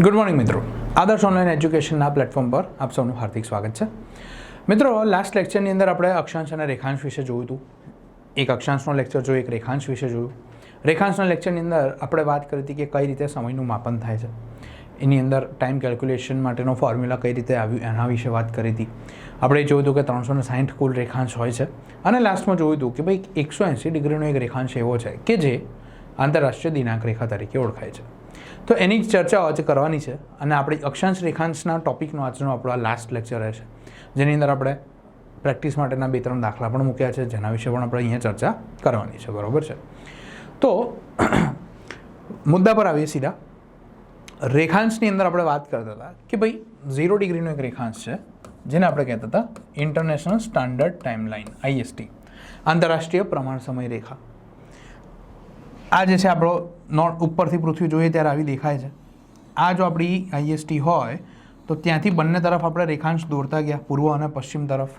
Good morning મિત્રો, આદર્શ online એજ્યુકેશનના platform પર આપ સૌનું હાર્દિક સ્વાગત છે. મિત્રો, લાસ્ટ લેક્ચરની અંદર આપણે અક્ષાંશ અને રેખાંશ વિશે જોયું હતું. એક અક્ષાંશનો લેક્ચર જોયું, એક રેખાંશ વિશે જોયું. રેખાંશના લેક્ચરની અંદર આપણે વાત કરી હતી કે કઈ રીતે સમયનું માપન થાય છે, એની અંદર ટાઈમ કેલ્ક્યુલેશન માટેનો ફોર્મ્યુલા કઈ રીતે આવ્યું એના વિશે વાત કરી હતી. આપણે જોયું હતું કે 360 કુલ રેખાંશ હોય છે અને લાસ્ટમાં જોયું હતું કે ભાઈ 180 ડિગ્રીનો એક રેખાંશ એવો છે કે જે આંતરરાષ્ટ્રીય દિનાંક રેખા તરીકે ઓળખાય છે. તો એની જ ચર્ચા આજે કરવાની છે અને આપણી અક્ષાંશ રેખાંશના ટોપિકનો આજનો આપણો આ લાસ્ટ લેક્ચર રહેશે, જેની અંદર આપણે પ્રેક્ટિસ માટેના 2-3 દાખલા પણ મૂક્યા છે, જેના વિશે પણ આપણે અહીંયા ચર્ચા કરવાની છે. બરાબર છે? તો મુદ્દા પર આવીએ સીધા. રેખાંશની અંદર આપણે વાત કરતા હતા કે ભાઈ 0 ડિગ્રીનો એક રેખાંશ છે, જેને આપણે કહેતા હતા international standard time line, IST, આંતરરાષ્ટ્રીય પ્રમાણ સમય રેખા. આ જે છે આપણો નોટ ઉપરથી પૃથ્વી જોઈએ ત્યારે આવી દેખાય છે. આ જો આપણી IST હોય તો ત્યાંથી બંને તરફ આપણે રેખાંશ દોરતા ગયા, પૂર્વ અને પશ્ચિમ તરફ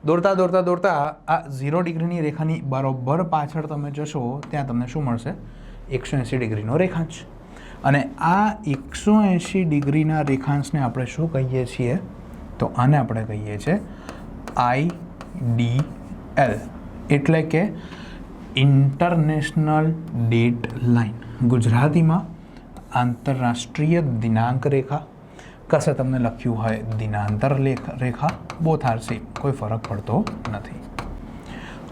દોરતા દોરતા દોરતા આ 0 ડિગ્રીની રેખાની બરોબર પાછળ તમે જશો ત્યાં તમને શું મળશે? 180 ડિગ્રીનો રેખાંશ. અને આ 180 ડિગ્રીના રેખાંશને આપણે શું કહીએ છીએ? તો આને આપણે કહીએ છીએ IDL, એટલે કે ઇન્ટરનેશનલ ડેટ લાઇન. ગુજરાતીમાં આંતરરાષ્ટ્રીય દિનાંક રેખા, કશે તમને લખ્યું હોય દિનાંતર રેખા, બોથ આર સેમ, કોઈ ફરક પડતો નથી.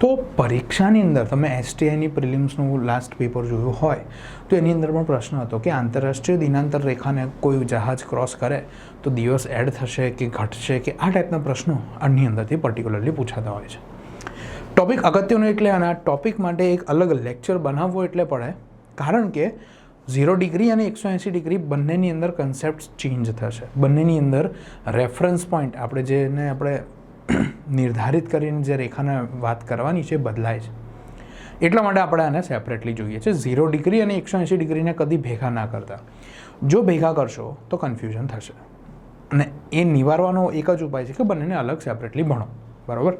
તો પરીક્ષાની અંદર તમે STIની પ્રિલિમ્સનું લાસ્ટ પેપર જોયું હોય તો એની અંદર પણ પ્રશ્ન હતો કે આંતરરાષ્ટ્રીય દિનાંતર રેખાને કોઈ જહાજ ક્રોસ કરે તો દિવસ એડ થશે કે ઘટશે, કે આ ટાઈપના પ્રશ્નો આની અંદરથી પર્ટિક્યુલરલી પૂછાતા હોય છે. ટોપિક અગત્યનો એટલે અને આ ટોપિક માટે એક અલગ લેક્ચર બનાવવો એટલે પડે, કારણ કે 0 ડિગ્રી અને 180 ડિગ્રી બંનેની અંદર કન્સેપ્ટ ચેન્જ થશે. બંનેની અંદર રેફરન્સ પોઈન્ટ આપણે જેને આપણે નિર્ધારિત કરીને જે રેખાને વાત કરવાની છે બદલાય છે. એટલા માટે આપણે આને સેપરેટલી જોઈએ છે. 0 ડિગ્રી અને 180 ડિગ્રીને કદી ભેગા ના કરતા. જો ભેગા કરશો તો કન્ફ્યુઝન થશે અને એ નિવારવાનો એક જ ઉપાય છે કે બંનેને અલગ સેપરેટલી ભણો. બરાબર?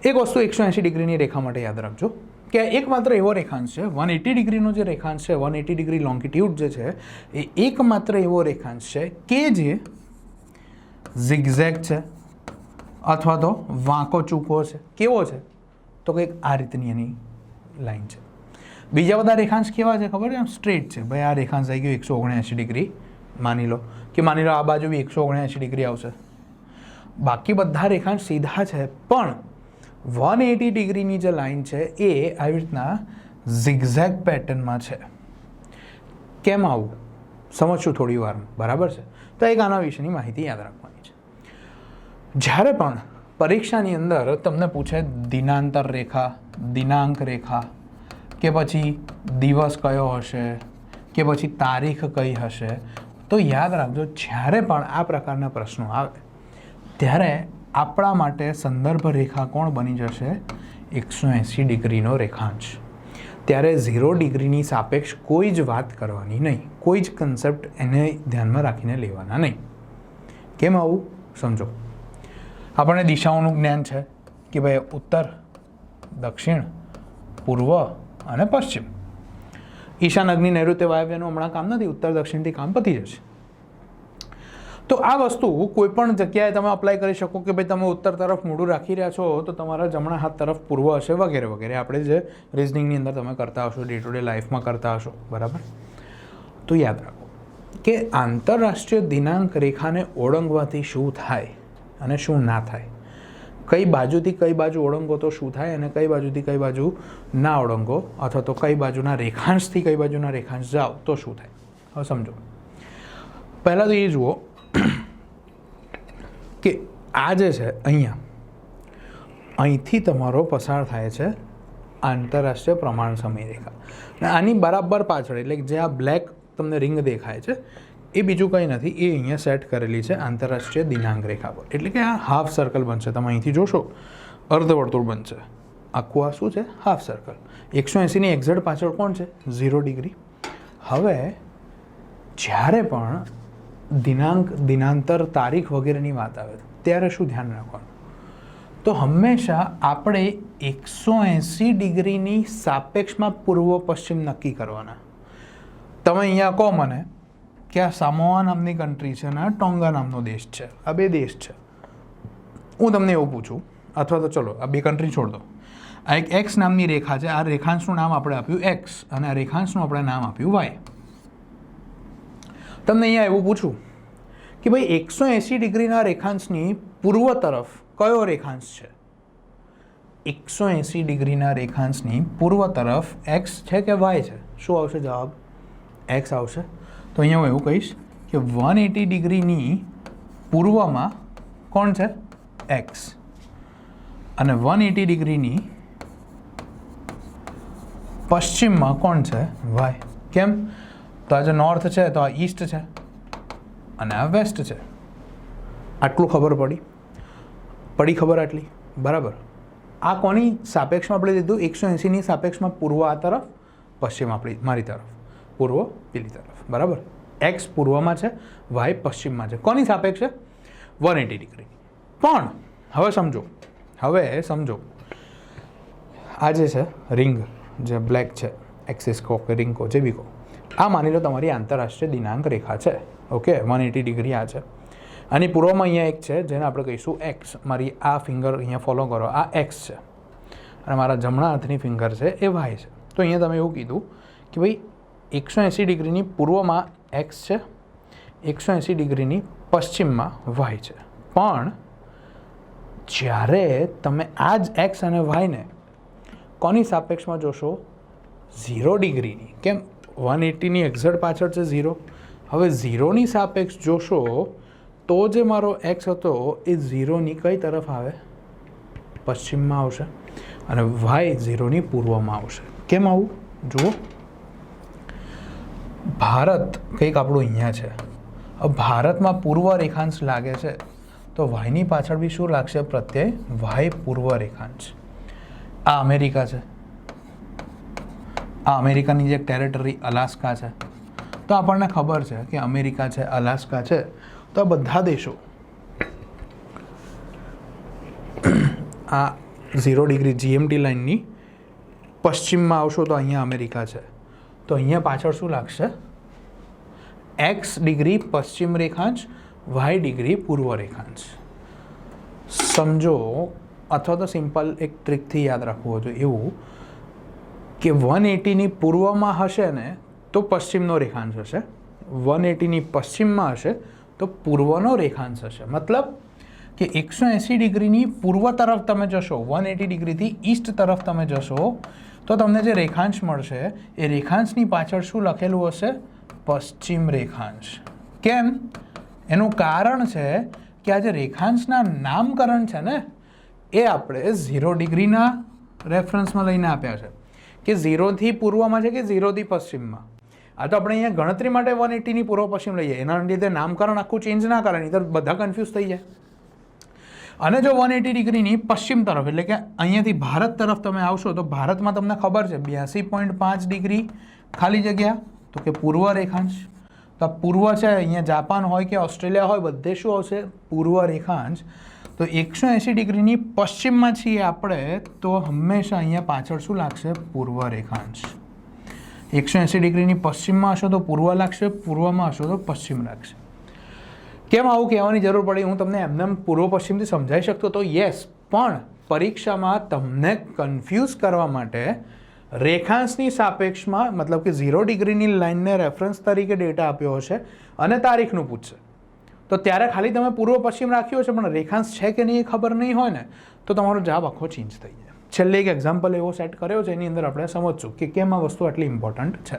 એક વસ્તુ 180 ડિગ્રીની રેખા માટે યાદ રાખજો કે એકમાત્ર એવો રેખાંશ છે, 180 ડિગ્રીનો જે રેખાંશ છે, 180 ડિગ્રી લોંગિટ્યુડ જે છે, એ એકમાત્ર એવો રેખાંશ છે કે જે ઝિગઝેગ છે અથવા તો વાંકો ચૂકો છે. કેવો છે? તો કંઈક આ રીતની એની લાઈન છે. બીજા બધા રેખાંશ કેવા છે ખબર છે? આમ સ્ટ્રેટ છે. ભાઈ આ રેખાંશ આવી ગયો 179 ડિગ્રી, માની લો આ બાજુ બી 179 ડિગ્રી આવશે. બાકી બધા રેખાંશ સીધા છે, પણ 180 ડિગ્રીની જે લાઈન છે એ આવી રીતના ઝિગઝેગ પેટર્નમાં છે. કેમ આવું સમજશું થોડી વારમાં. બરાબર છે? તો એક આના વિશેની માહિતી યાદ રાખવાની છે. જ્યારે પણ પરીક્ષાની અંદર તમને પૂછે દિનાંતર રેખા, દિનાંક રેખા, કે પછી દિવસ કયો હશે, કે પછી તારીખ કઈ હશે, તો યાદ રાખજો જ્યારે પણ આ પ્રકારના પ્રશ્નો આવે ત્યારે આપણા માટે સંદર્ભ રેખા કોણ બની જશે? 180 ડિગ્રીનો રેખાંશ. ત્યારે 0 ડિગ્રીની સાપેક્ષ કોઈ જ વાત કરવાની નહીં, કોઈ જ કન્સેપ્ટ એને ધ્યાનમાં રાખીને લેવાના નહીં. કેમ આવું? સમજો. આપણને દિશાઓનું જ્ઞાન છે કે ભાઈ ઉત્તર, દક્ષિણ, પૂર્વ અને પશ્ચિમ. ઈશાન, અગ્નિ, નૈઋત્ય, વાયવ્યનું હમણાં કામ નથી, ઉત્તર દક્ષિણથી કામ પતી જશે. તો આ વસ્તુ કોઈ પણ જગ્યાએ તમે અપ્લાય કરી શકો કે ભાઈ તમે ઉત્તર તરફ મોઢું રાખી રહ્યા છો તો તમારા જમણા હાથ તરફ પૂર્વ હશે, વગેરે વગેરે. આપણે જે રિઝનિંગની અંદર તમે કરતા હશો, ડે ટુ ડે લાઈફમાં કરતા હશો. બરાબર? તો યાદ રાખો કે આંતરરાષ્ટ્રીય દિનાંક રેખાને ઓળંગવાથી શું થાય અને શું ના થાય, કઈ બાજુથી કઈ બાજુ ઓળંગો તો શું થાય અને કઈ બાજુથી કઈ બાજુ ના ઓળંગો, અથવા તો કઈ બાજુના રેખાંશથી કઈ બાજુના રેખાંશ જાઓ તો શું થાય. હવે સમજો. પહેલાં તો એ જુઓ કે આ જે છે અહીંથી તમારો પસાર થાય છે આંતરરાષ્ટ્રીય પ્રમાણ સમય રેખા. અને આની બરાબર પાછળ, એટલે જે આ બ્લેક તમને રિંગ દેખાય છે એ બીજું કંઈ નથી, એ અહીંયા સેટ કરેલી છે આંતરરાષ્ટ્રીય દિનાંક રેખા પર. એટલે કે આ હાફ સર્કલ બનશે. તમે અહીંથી જોશો અર્ધવર્તુળ બનશે. આખું આ શું છે? Half circle. 180ની એક્ઝેક્ટ પાછળ કોણ છે? 0 ડિગ્રી. હવે જ્યારે પણ દિનાંક, દિનાંતર, તારીખ વગેરેની વાત આવે ત્યારે શું ધ્યાન રાખવાનું? તો હંમેશા આપણે 180 ડિગ્રીની સાપેક્ષમાં પૂર્વ પશ્ચિમ નક્કી કરવાના. તમે અહીંયા કહો મને કે આ સામોઆ નામની કન્ટ્રી છે અને આ ટોંગા નામનો દેશ છે, આ બે દેશ છે. હું તમને એવું પૂછું, અથવા તો ચલો આ બે કન્ટ્રી છોડ દો, આ એક એક્સ નામની રેખા છે, આ રેખાંશનું નામ આપણે આપ્યું એક્સ અને આ રેખાંશનું આપણે નામ આપ્યું વાય. તમને અહીંયા એવું પૂછું કે ભાઈ 180 ડિગ્રીના રેખાંશની પૂર્વ તરફ કયો રેખાંશ છે? 180 ડિગ્રીના રેખાંશની પૂર્વ તરફ એક્સ છે કે વાય છે? શું આવશે જવાબ? એક્સ આવશે. તો અહીંયા હું એવું કહીશ કે 180 ડિગ્રીની પૂર્વમાં કોણ છે? એક્સ. અને 180 ડિગ્રીની પશ્ચિમમાં કોણ છે? વાય. કેમ? તો આ જે નોર્થ છે તો આ ઈસ્ટ છે અને આ વેસ્ટ છે. આટલું ખબર પડી ખબર આટલી બરાબર. આ કોની સાપેક્ષમાં આપણે લીધું? 180ની સાપેક્ષમાં પૂર્વ આ તરફ, પશ્ચિમ આપણી મારી તરફ, પૂર્વ પેલી તરફ બરાબર. એક્સ પૂર્વમાં છે, વાય પશ્ચિમમાં છે. કોની સાપેક્ષે? 180 ડિગ્રી. પણ હવે સમજો આ જે છે રિંગ જે બ્લેક છે, એક્સિસ કહો કે રિંગ કહો જે બી કહો, આ માની લો તમારી આંતરરાષ્ટ્રીય દિનાંક રેખા છે. ઓકે, 180 ડિગ્રી આ છે. આની પૂર્વમાં અહીંયા એક છે જેને આપણે કહીશું એક્સ. મારી આ ફિંગર અહીંયા ફોલો કરો, આ એક્સ છે અને મારા જમણા હાથની ફિંગર છે એ વાય છે. તો અહીંયા તમે એવું કીધું કે ભાઈ 180 ડિગ્રીની પૂર્વમાં એક્સ છે, 180 ડિગ્રીની પશ્ચિમમાં વાય છે. પણ જ્યારે તમે આ જ એક્સ અને વાયને કોની સાપેક્ષમાં જોશો? 0 ડિગ્રીની. કેમ? 180ની એક્ઝેક્ટ પાછળ છે 0. હવે 0ની સાપેક્ષ જોશો તો જે મારો એક્સ હતો એ 0ની કઈ તરફ આવે? પશ્ચિમમાં આવશે અને વાય 0ની પૂર્વમાં આવશે. કેમ આવું? જુઓ, ભારત કંઈક આપણું અહીંયા છે. ભારતમાં પૂર્વ રેખાંશ લાગે છે તો વાયની પાછળ બી શું લાગશે? પ્રત્યય વાય પૂર્વ રેખાંશ. આ અમેરિકા છે, આ અમેરિકાની જે ટેરેટરી અલાસ્કા છે. તો આપણને ખબર છે કે અમેરિકા છે, અલાસ્કા છે, તો આ બધા દેશો આ 0 ડિગ્રી જીએમટી લાઇનની પશ્ચિમમાં આવશો તો અહીંયા અમેરિકા છે. તો અહીંયા પાછળ શું લાગશે? એક્સ ડિગ્રી પશ્ચિમ રેખાંશ, વાય ડિગ્રી પૂર્વ રેખાંશ. સમજો, અથવા તો સિમ્પલ એક ટ્રીકથી યાદ રાખવું હતું એવું કે 180ની પૂર્વમાં હશે ને તો પશ્ચિમનો રેખાંશ હશે, 180ની પશ્ચિમમાં હશે તો પૂર્વનો રેખાંશ હશે. મતલબ કે 180 ડિગ્રીની પૂર્વ તરફ તમે જશો, 180 ડિગ્રીથી ઈસ્ટ તરફ તમે જશો તો તમને જે રેખાંશ મળશે એ રેખાંશની પાછળ શું લખેલું હશે? પશ્ચિમ રેખાંશ. કેમ? એનું કારણ છે કે આ જે રેખાંશના નામકરણ છે ને એ આપણે 0 ડિગ્રીના રેફરન્સમાં લઈને આપ્યા છે કે 0થી પૂર્વમાં છે કે 0થી પશ્ચિમમાં. આ તો આપણે અહીંયા ગણતરી માટે 180ની પૂર્વ પશ્ચિમ લઈએ, એના લીધે નામકરણ આખું ચેન્જ ના કરે, નહીં તો બધા કન્ફ્યુઝ થઈ જાય. અને જો 180 ડિગ્રીની પશ્ચિમ તરફ એટલે કે અહીંયાથી ભારત તરફ તમે આવશો તો ભારતમાં તમને ખબર છે 82.5 ડિગ્રી ખાલી જગ્યા તો કે પૂર્વ રેખાંશ. તો આ પૂર્વ છે, અહીંયા જાપાન હોય કે ઓસ્ટ્રેલિયા હોય બધે શું આવશે? પૂર્વ રેખાંશ. તો 180 ડિગ્રીની પશ્ચિમમાં છીએ આપણે તો હંમેશા અહીંયા પાછળ શું લાગશે? પૂર્વ રેખાંશ. 180 ડિગ્રીની પશ્ચિમમાં હશો તો પૂર્વ લાગશે, પૂર્વમાં હશો તો પશ્ચિમ લાગશે. કેમ આવું કહેવાની જરૂર પડી? હું તમને એમને પૂર્વ પશ્ચિમથી સમજાવી શકતો તો યસ, પણ પરીક્ષામાં તમને કન્ફ્યુઝ કરવા માટે રેખાંશની સાપેક્ષમાં મતલબ કે 0 ડિગ્રીની લાઇનને રેફરન્સ તરીકે ડેટા આપ્યો હશે અને તારીખનું પૂછશે. તો ત્યારે ખાલી તમે પૂર્વ પશ્ચિમ રાખ્યો છે પણ રેખાંશ છે કે નહીં એ ખબર નહીં હોય ને તો તમારો જવાબ આખો ચેન્જ થઈ જાય. છેલ્લે એક એક્ઝામ્પલ એવો સેટ કર્યો છે એની અંદર આપણે સમજશું કે કેમ આ વસ્તુ આટલી ઇમ્પોર્ટન્ટ છે.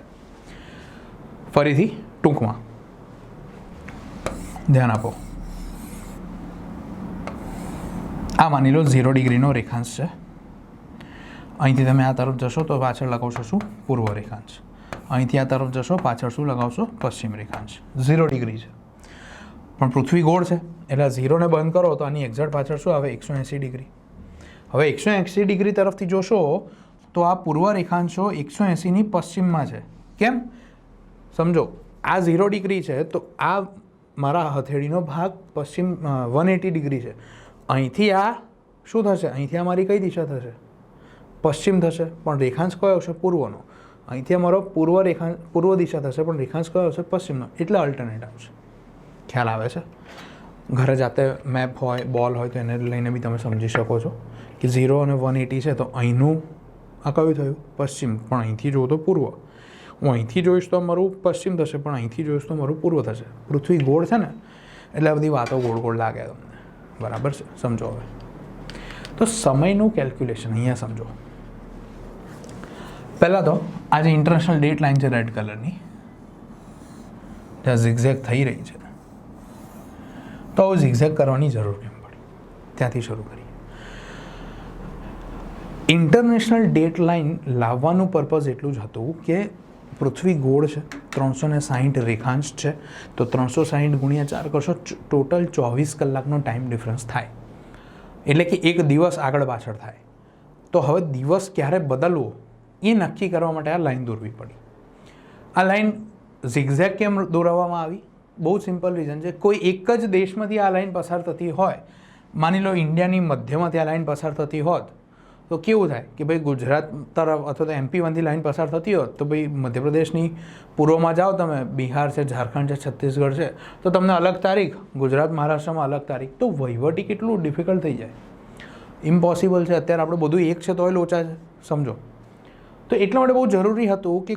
ફરીથી ટૂંકમાં ધ્યાન આપો. આ માની લો 0 ડિગ્રીનો રેખાંશ છે. અહીંથી તમે આ તરફ જશો તો પાછળ લગાવશો શું? પૂર્વ રેખાંશ. અહીંથી આ તરફ જશો પાછળ શું લગાવશો? પશ્ચિમ રેખાંશ. 0 ડિગ્રી છે પણ પૃથ્વી ગોળ છે એટલે 0ને બંધ કરો તો આની એક્ઝેક્ટ પાછળ શું આવે? 180 ડિગ્રી. હવે 180 ડિગ્રી તરફથી જોશો તો આ પૂર્વ રેખાંશો 180ની પશ્ચિમમાં છે. કેમ? સમજો, આ 0 ડિગ્રી છે તો આ મારા હથેળીનો ભાગ પશ્ચિમ 180 ડિગ્રી છે. અહીંથી આ શું થશે? અહીંથી આ મારી કઈ દિશા થશે? પશ્ચિમ થશે. પણ રેખાંશ કયો આવશે? પૂર્વનો. અહીંથી અમારો પૂર્વ દિશા થશે, પણ રેખાંશ કયો હશે? પશ્ચિમનો, એટલે અલ્ટરનેટ આવશે. ખ્યાલ આવે છે? ઘરે જાતે મેપ હોય, બોલ હોય તો એને લઈને બી તમે સમજી શકો છો કે 0 અને 180 છે તો અહીંનું આ કયું થયું? પશ્ચિમ. પણ અહીંથી જોઉં તો પૂર્વ. હું અહીંથી જોઈશ તો મારું પશ્ચિમ થશે, પણ અહીંથી જોઈશ તો મારું પૂર્વ થશે. પૃથ્વી ગોળ છે ને, એટલે આ બધી વાતો ગોળ ગોળ લાગે તમને. બરાબર છે? સમજો. હવે તો સમયનું કેલ્ક્યુલેશન અહીંયા સમજો. પહેલાં તો આ જે ઇન્ટરનેશનલ ડેટ લાઇન છે રેડ કલરની, ત્યાં ઝિગઝેગ થઈ રહી છે, તો આવું ઝિગઝેગ કરવાની જરૂર કેમ પડી? ત્યાંથી શરૂ કરીએ. ઇન્ટરનેશનલ ડેટ લાઇન લાવવાનું પર્પઝ એટલું જ હતું કે પૃથ્વી ગોળ છે, 360 રેખાંશ છે, તો 360 ગુણ્યા 4 કરશો, ટોટલ 24 કલાકનો ટાઈમ ડિફરન્સ થાય. એટલે કે એક દિવસ આગળ પાછળ થાય. તો હવે દિવસ ક્યારે બદલવો એ નક્કી કરવા માટે આ લાઈન દોરવી પડી. આ લાઈન ઝિગઝેગ કેમ દોરવામાં આવી? બહુ સિમ્પલ રીઝન છે. કોઈ એક જ દેશમાંથી આ લાઈન પસાર થતી હોય, માની લો ઇન્ડિયાની મધ્યમાંથી આ લાઈન પસાર થતી હોત, તો કેવું થાય કે ભાઈ ગુજરાત તરફ અથવા તો MP1થી લાઈન પસાર થતી હોત, તો ભાઈ મધ્યપ્રદેશની પૂર્વમાં જાઓ તમે, બિહાર છે, ઝારખંડ છે, છત્તીસગઢ છે, તો તમને અલગ તારીખ, ગુજરાત મહારાષ્ટ્રમાં અલગ તારીખ. તો વહીવટી કેટલું ડિફિકલ્ટ થઈ જાય. ઇમ્પોસિબલ છે. અત્યારે આપણે બધું એક છે તોય લોચા છે. સમજો. તો એટલા માટે બહુ જરૂરી હતું કે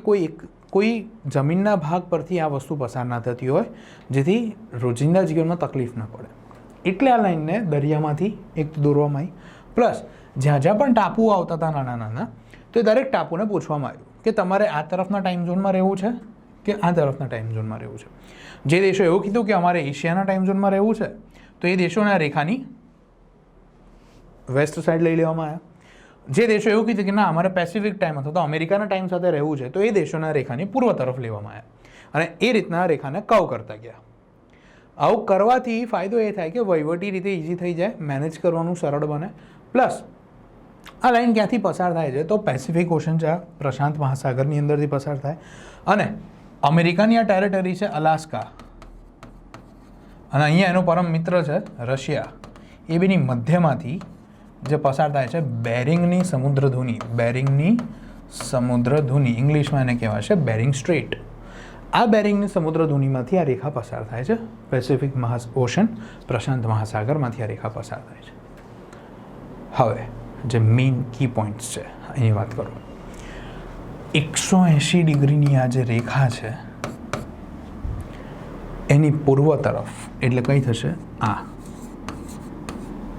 કોઈ જમીનના ભાગ પરથી આ વસ્તુ પસાર ના થતી હોય, જેથી રોજિંદા જીવનમાં તકલીફ ન પડે. એટલે આ લાઈનને દરિયામાંથી એક દોરવામાં આવી. પ્લસ જ્યાં જ્યાં પણ ટાપુઓ આવતા હતા નાના નાના, તો એ દરેક ટાપુને પૂછવામાં આવ્યું કે તમારે આ તરફના ટાઈમ ઝોનમાં રહેવું છે કે આ તરફના ટાઈમ ઝોનમાં રહેવું છે. જે દેશો એવું કીધું કે અમારે એશિયાના ટાઈમ ઝોનમાં રહેવું છે, તો એ દેશોના રેખાની વેસ્ટ સાઈડ લઈ લેવામાં આવ્યા. જે દેશો એવું કીધું કે ના અમારે પેસિફિક ટાઈમ અથવા તો અમેરિકાના ટાઈમ સાથે રહેવું છે, તો એ દેશોના રેખાની પૂર્વ તરફ લેવામાં આવ્યા. અને એ રીતના રેખાને કવ કરતા ગયા. આવું કરવાથી ફાયદો એ થાય કે વહીવટી રીતે ઇઝી થઈ જાય, મેનેજ કરવાનું સરળ બને. પ્લસ આ લાઈન ક્યાંથી પસાર થાય છે? તો પેસિફિક ઓશન છે, પ્રશાંત મહાસાગરની અંદરથી પસાર થાય. અને અમેરિકાની આ ટેરેટરી છે અલાસ્કા, અને અહીંયા એનો પરમ મિત્ર છે રશિયા. એ બેની મધ્યમાંથી જે પસાર થાય છે બેરિંગની સમુદ્રધુની. બેરિંગની સમુદ્રધુની, ઇંગ્લિશમાં એને કહેવાય છે બેરિંગ સ્ટ્રેટ. આ બેરિંગની સમુદ્રધુનીમાંથી આ રેખા પસાર થાય છે. પેસિફિક ઓશન, પ્રશાંત મહાસાગરમાંથી આ રેખા પસાર થાય છે. હવે જે મેઇન કી પોઈન્ટ્સ છે એની વાત કરો. 180 ડિગ્રીની આ જે રેખા છે એની પૂર્વ તરફ એટલે કઈ થશે? આ.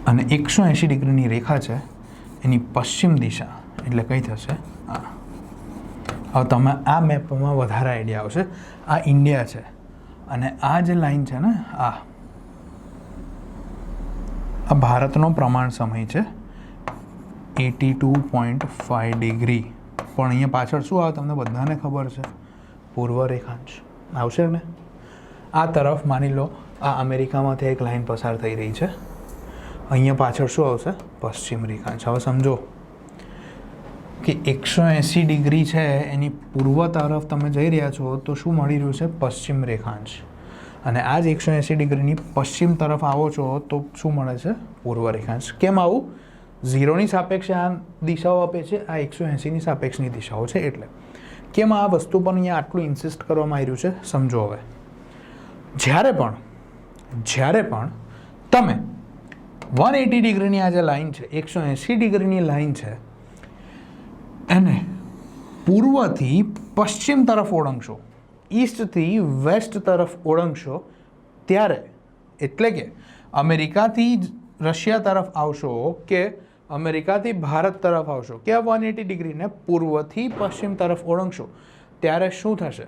અને 180 ડિગ્રીની રેખા છે એની પશ્ચિમ દિશા એટલે કઈ થશે? આ. હવે તમે આ મેપમાં વધારે આઈડિયા આવશે. આ ઇન્ડિયા છે અને આ જે લાઈન છે ને, આ ભારતનો પ્રમાણ સમય છે 82.5 ડિગ્રી. પણ અહીંયા પાછળ શું આવે તમને બધાને ખબર છે? પૂર્વ રેખાંશ આવશે ને. આ તરફ માની લો આ અમેરિકામાંથી એક લાઈન પસાર થઈ રહી છે, અહીંયા પાછળ શું આવશે? પશ્ચિમ રેખાંશ. હવે સમજો કે 180 ડિગ્રી છે એની પૂર્વ તરફ તમે જઈ રહ્યા છો, તો શું મળી રહ્યું છે? પશ્ચિમ રેખાંશ. અને આ જ 180 ડિગ્રીની પશ્ચિમ તરફ આવો છો તો શું મળે છે? પૂર્વ રેખાંશ. કેમ આવું? 0ની સાપેક્ષે આ દિશાઓ આપે છે, આ 180ની સાપેક્ષની દિશાઓ છે. એટલે કેમ આ વસ્તુ પર અહીંયા આટલું ઇન્સિસ્ટ કરવામાં આવ્યું છે? સમજો. હવે જ્યારે પણ તમે 180 ડિગ્રીની આ જે લાઈન છે, 180 ડિગ્રીની લાઈન છે, એને પૂર્વથી પશ્ચિમ તરફ ઓળંગશો, ઈસ્ટથી વેસ્ટ તરફ ઓળંગશો, ત્યારે એટલે કે અમેરિકાથી રશિયા તરફ આવશો કે અમેરિકાથી ભારત તરફ આવશો કે 180 ડિગ્રીને પૂર્વથી પશ્ચિમ તરફ ઓળંગશો, ત્યારે શું થશે?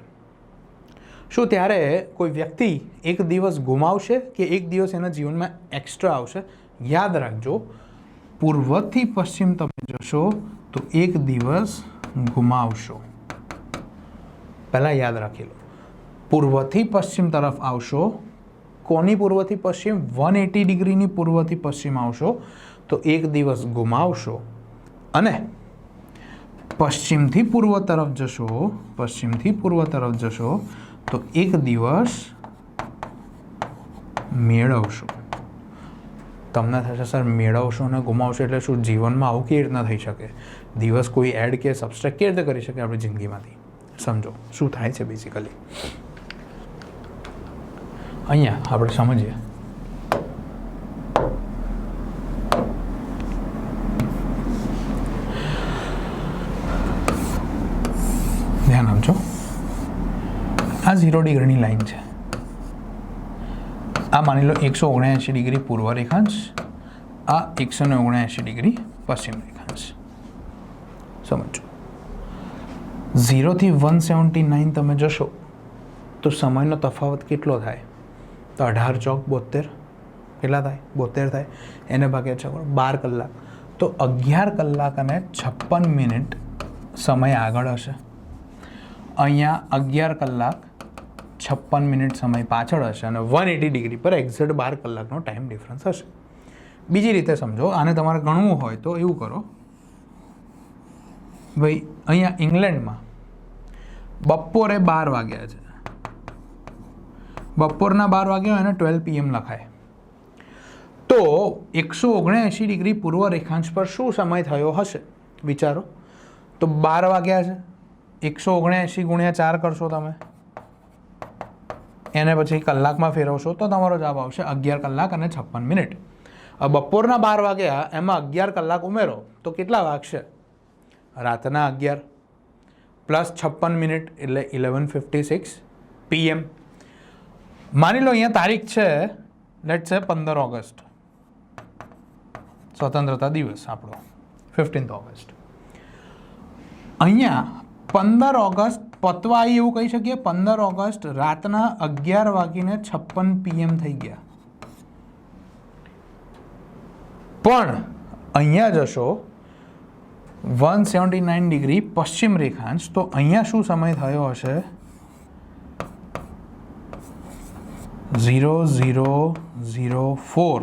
શું ત્યારે કોઈ વ્યક્તિ એક દિવસ ગુમાવશે કે એક દિવસ એના જીવનમાં એક્સ્ટ્રા આવશે? યાદ રાખજો, પૂર્વથી પશ્ચિમ તમે જશો તો એક દિવસ ગુમાવશો. પહેલાં યાદ રાખી લો. પૂર્વથી પશ્ચિમ તરફ આવશો, કોની પૂર્વથી પશ્ચિમ? 180 ડિગ્રીની પૂર્વથી પશ્ચિમ આવશો તો એક દિવસ ગુમાવશો. અને પશ્ચિમથી પૂર્વ તરફ જશો તો એક દિવસ મેળવશો. તમને થશે સર મેળવશો અને ગુમાવશો એટલે શું જીવનમાં આવું કેવી રીતના થઈ શકે, દિવસ કોઈ એડ કે સબસ્ટ્રેક્ટ કેવી રીતે કરી શકે આપણી જિંદગીમાંથી. સમજો શું થાય છે બેઝિકલી. અહીંયા આપણે સમજીએ. ધ્યાન આપજો. આ 0 ડિગ્રીની લાઈન છે. આ માની લો 179 ડિગ્રી પૂર્વ રેખાંશ, આ 179 ડિગ્રી પશ્ચિમ રેખાંશ. સમજો 0 થી 179 તમે જશો તો સમયનો તફાવત કેટલો થાય? તો 18 ચોક 72 કેટલા થાય? 72 થાય. એને ભાગ્યા 6 12 કલાક. તો 11 કલાક અને 56 મિનિટ સમય આગળ હશે. અહીંયા 11 કલાક 56 મિનિટ સમય પાછળ હશે અને 180 ડિગ્રી પર એક્ઝેક્ટ 12 કલાકનો ટાઈમ ડિફરન્સ હશે. બીજી રીતે સમજો, આને તમારે ગણવું હોય તો એવું કરો ભાઈ, અહીંયા ઇંગ્લેન્ડમાં બપોરે 12 વાગ્યા છે. બપોરના 12 વાગ્યા અને 12 PM લખાય. તો 179 ડિગ્રી પૂર્વ રેખાંશ પર શું સમય થયો હશે વિચારો. તો 12 વાગ્યા છે, 179 ગુણ્યા 4 કરશો તમે, એને પછી કલાકમાં ફેરવશો તો તમારો જવાબ આવશે 11 કલાક અને 56 મિનિટ. બપોરના 12 વાગ્યા એમાં 11 કલાક ઉમેરો તો કેટલા વાગશે? રાતના 11 પ્લસ 56 મિનિટ એટલે 11:56 PM. માની લો અહીંયા તારીખ છે લેટ્સ સે 15 ઓગસ્ટ, સ્વતંત્રતા દિવસ આપણો 15 ઓગસ્ટ. અહીંયા 15 ઓગસ્ટ પતવા આવી એવું કહી શકીએ. 15 ઓગસ્ટ રાતના 11:56 PM થઈ ગયા. પણ અહીંયા જશો 179 ડિગ્રી પશ્ચિમ રેખાંશ, તો અહીંયા શું સમય થયો હશે? 0004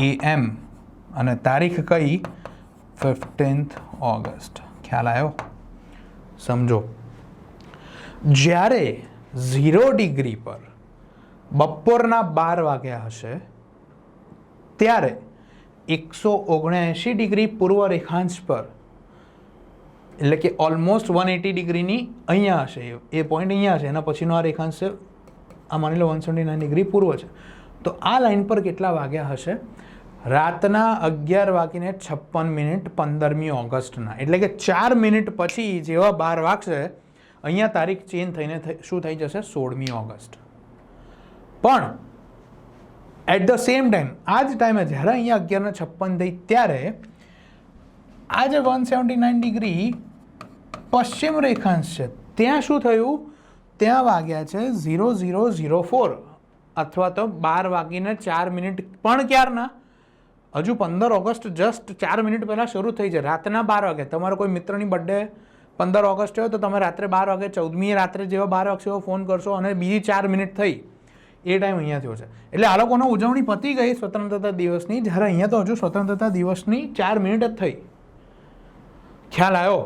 AM અને તારીખ કઈ? 15th August. ખ્યાલ આવ્યો? સમજો, જ્યારે 0 ડિગ્રી પર બપોરના 12 વાગ્યા હશે ત્યારે 179 ડિગ્રી પૂર્વ રેખાંશ પર, એટલે કે ઓલમોસ્ટ 180 ડિગ્રીની અહીંયા હશે, એ પોઈન્ટ અહીંયા હશે, એના પછીનો આ રેખાંશ છે, આ માની લો 179 ડિગ્રી પૂર્વ છે. તો આ લાઈન પર કેટલા વાગ્યા હશે? રાતના 11:56 15મી ઓગસ્ટના. એટલે કે 4 મિનિટ પછી જેવા 12 વાગશે અહીંયા તારીખ ચેન્જ થઈને શું થઈ જશે? 16મી ઓગસ્ટ. પણ એટ ધ સેમ ટાઈમ આ જ ટાઈમે જ્યારે અહીંયા 11:56 થઈ ત્યારે આ જે 179 ડિગ્રી પશ્ચિમ રેખાંશ છે ત્યાં શું થયું? ત્યાં વાગ્યા છે 0004 અથવા તો 12:04 પણ ક્યારના? હજુ 15 ઓગસ્ટ જસ્ટ 4 મિનિટ પહેલાં શરૂ થઈ છે, રાતના 12 વાગે. તમારો કોઈ મિત્રની બર્થડે 15 ઓગસ્ટ હોય તો તમે રાત્રે 12 વાગે 14મી રાત્રે જેવા 12 વાગશે એવો ફોન કરશો અને બીજી 4 મિનિટ થઈ, એ ટાઈમ અહીંયા થયો છે. એટલે આ લોકોનો ઉજવણી પતી ગઈ સ્વતંત્રતા દિવસની, જ્યારે અહીંયા તો હજુ સ્વતંત્રતા દિવસની 4 મિનિટ જ થઈ. ખ્યાલ આવ્યો?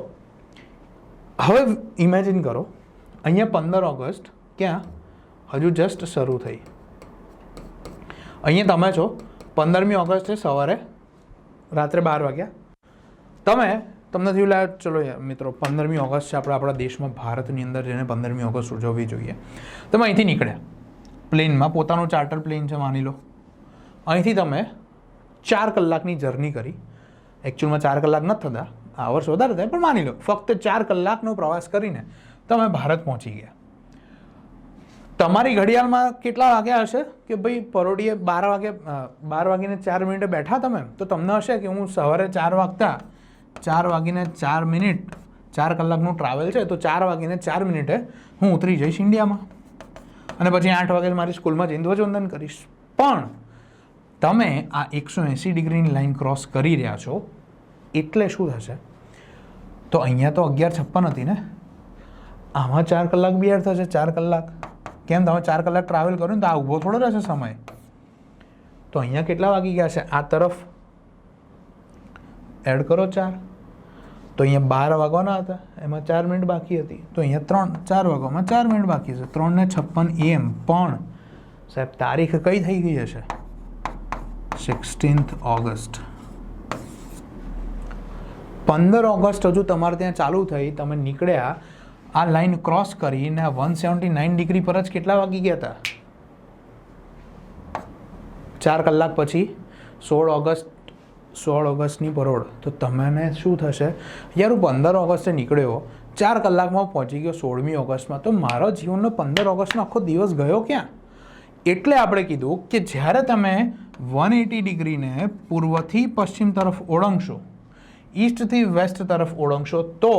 હવે ઇમેજિન કરો, અહીંયા 15 ઓગસ્ટ ક્યાં? હજુ જસ્ટ શરૂ થઈ. અહીંયા તમે છો 15મી ઓગસ્ટ છે, સવારે રાત્રે 12 વાગ્યા. તમને થયું લાગે ચલો યાર મિત્રો 15મી ઓગસ્ટ છે, આપણા દેશમાં ભારતની અંદર જેને 15મી ઓગસ્ટ ઉજવવી જોઈએ. તમે અહીંથી નીકળ્યા પ્લેનમાં, પોતાનું ચાર્ટર પ્લેન છે માની લો, અહીંથી તમે 4 કલાકની જર્ની કરી. એકચ્યુઅલમાં 4 કલાક નથી થતા, આવર્સ વધારે થાય, પણ માની લો ફક્ત 4 કલાકનો પ્રવાસ કરીને તમે ભારત પહોંચી ગયા. તમારી ઘડિયાળમાં કેટલા વાગ્યા હશે કે ભાઈ પરોઢીએ 12:04 બેઠા તમે, તો તમને હશે કે હું સવારે 4 વાગતા 4:04 4 કલાકનું ટ્રાવેલ છે, તો 4:04 હું ઉતરી જઈશ ઇન્ડિયામાં અને પછી 8 વાગે મારી સ્કૂલમાં જઈને ધ્વજવંદન કરીશ. પણ તમે આ 180 ડિગ્રીની લાઈન ક્રોસ કરી રહ્યા છો એટલે શું થશે? તો અહીંયા તો 11:56 હતી ને, આમાં 4 કલાક બી એડ થશે. 4 કલાક કેમ? તમે 4 કલાક ટ્રાવેલ કરો ને તો આ ઊભો થોડો રહેશે સમય. તો અહીંયા કેટલા વાગી ગયા છે? આ તરફ એડ કરો 4, તો અહીંયા 12 વાગવાના હતા, એમાં 4 મિનિટ બાકી હતી, તો અહીંયા 4 વાગવામાં 4 મિનિટ બાકી છે, 3:56 AM. પણ સાહેબ તારીખ કઈ થઈ ગઈ હશે? 16th August. 15 ઓગસ્ટ હજુ તમારે ત્યાં ચાલુ થઈ, તમે નીકળ્યા, આ લાઈન ક્રોસ કરીને 179 ડિગ્રી પર જ કેટલા વાગી ગયા હતા? 4 કલાક પછી 16 ઓગસ્ટની પરોઢ. તો તમને શું થશે? યાર હું 15 ઓગસ્ટે નીકળ્યો, 4 કલાકમાં પહોંચી ગયો 16મી ઓગસ્ટમાં, તો મારો જીવનનો 15 ઓગસ્ટનો આખો દિવસ ગયો ક્યાં? એટલે આપણે કીધું કે જ્યારે તમે 180 ડિગ્રીને પૂર્વથી પશ્ચિમ તરફ ઓળંગશો, ઈસ્ટથી વેસ્ટ તરફ ઓળંગશો, તો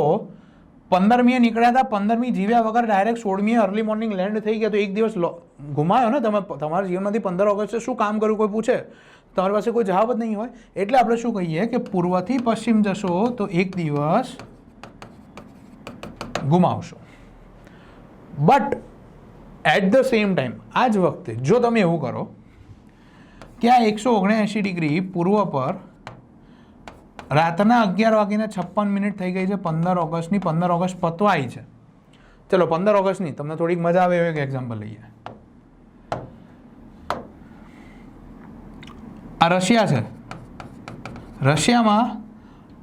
15મીએ નીકળ્યા હતા, 15મી જીવ્યા વગર ડાયરેક્ટ 16મીએ અર્લી મોર્નિંગ લેન્ડ થઈ ગયા, તો એક દિવસ ગુમાયો ને તમે તમારા જીવનમાંથી. 15 ઓગસ્ટે શું કામ કર્યું કોઈ પૂછે, તમારી પાસે કોઈ જવાબ જ નહીં હોય. એટલે આપણે શું કહીએ કે પૂર્વથી પશ્ચિમ જશો તો એક દિવસ ગુમાવશો. But at the same time આ જ વખતે જો તમે એવું કરો કે આ 179 ડિગ્રી પૂર્વ પર રાતના 11:56 થઈ ગઈ છે 15 ઓગસ્ટની. 15 ઓગસ્ટ પતવા આવી છે. ચલો 15 ઓગસ્ટની તમને થોડીક મજા આવે એવું એક એક્ઝામ્પલ લઈએ. આ રશિયા છે. રશિયામાં